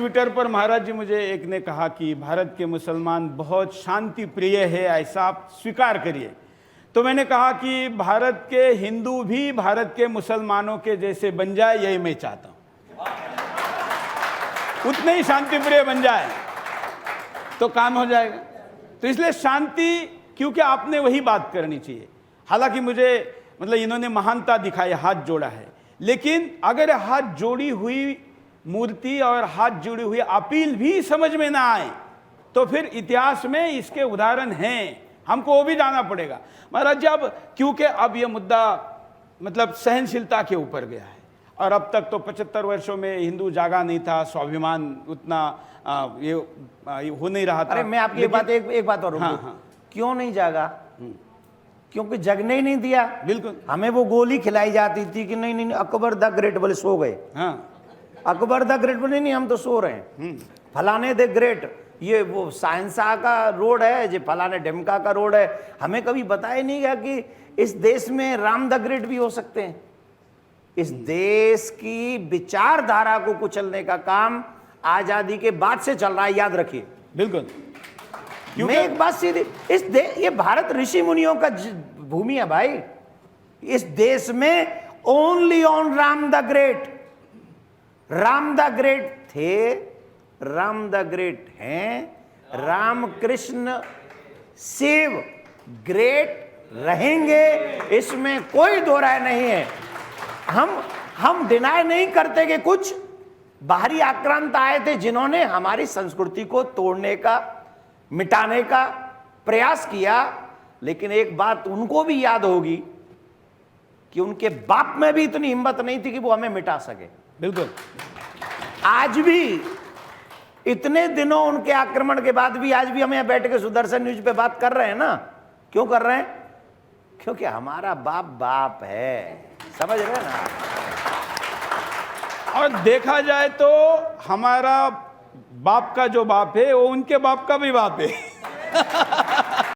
Twitter पर महाराज जी मुझे एक ने कहा कि भारत के मुसलमान बहुत शांति प्रिय है, ऐसा आप स्वीकार करिए। तो मैंने कहा कि भारत के हिंदू भी भारत के मुसलमानों के जैसे बन जाए, यही मैं चाहता हूं, उतने ही शांति प्रिय बन जाए तो काम हो जाएगा। तो इसलिए शांति, क्योंकि आपने वही बात करनी चाहिए। हालांकि मुझे मतलब इन्होंने महानता दिखाई, हाथ जोड़ा है, लेकिन अगर हाथ जोड़ी हुई मूर्ति और हाथ जोड़ी हुई अपील भी समझ में ना आए तो फिर इतिहास में इसके उदाहरण हैं, हमको वो भी जाना पड़ेगा। महाराज जी, अब क्योंकि अब ये मुद्दा मतलब सहनशीलता के ऊपर गया है, और अब तक तो 75 वर्षों में हिंदू जागा नहीं था, स्वाभिमान उतना ये हो नहीं रहा था। अरे मैं आपकी एक बात और क्यों नहीं जागा? क्योंकि जगने ही नहीं दिया। बिल्कुल, हमें वो गोली खिलाई जाती थी कि नहीं नहीं अकबर द ग्रेट बोले सो गए। हाँ, अकबर द ग्रेट बोले नहीं हम तो सो रहे हैं। फलाने द ग्रेट, ये वो साइंसा का रोड है, जो फलाने ढिमका का रोड है। हमें कभी बताया नहीं गया कि इस देश में राम द ग्रेट भी हो सकते हैं। इस देश की विचारधारा को कुचलने का काम आजादी के बाद से चल रहा है, याद रखिए। बिल्कुल। मैं एक बात सीधी, ये भारत ऋषि मुनियों का भूमि है भाई। इस देश में only on Ram the great, Ram the great थे, राम द ग्रेट हैं, राम कृष्ण शिव ग्रेट रहेंगे, इसमें कोई दो राय नहीं है। हम डिनाई नहीं करते कि कुछ बाहरी आक्रांत आए थे जिन्होंने हमारी संस्कृति को तोड़ने का, मिटाने का प्रयास किया, लेकिन एक बात उनको भी याद होगी कि उनके बाप में भी इतनी हिम्मत नहीं थी कि वो हमें मिटा सके। बिल्कुल। आज भी इतने दिनों उनके आक्रमण के बाद भी आज भी हम यहां बैठ के सुदर्शन न्यूज पे बात कर रहे हैं ना। क्यों कर रहे हैं? क्योंकि हमारा बाप बाप है, समझ रहे हैं ना। और देखा जाए तो हमारा बाप का जो बाप है वो उनके बाप का भी बाप है।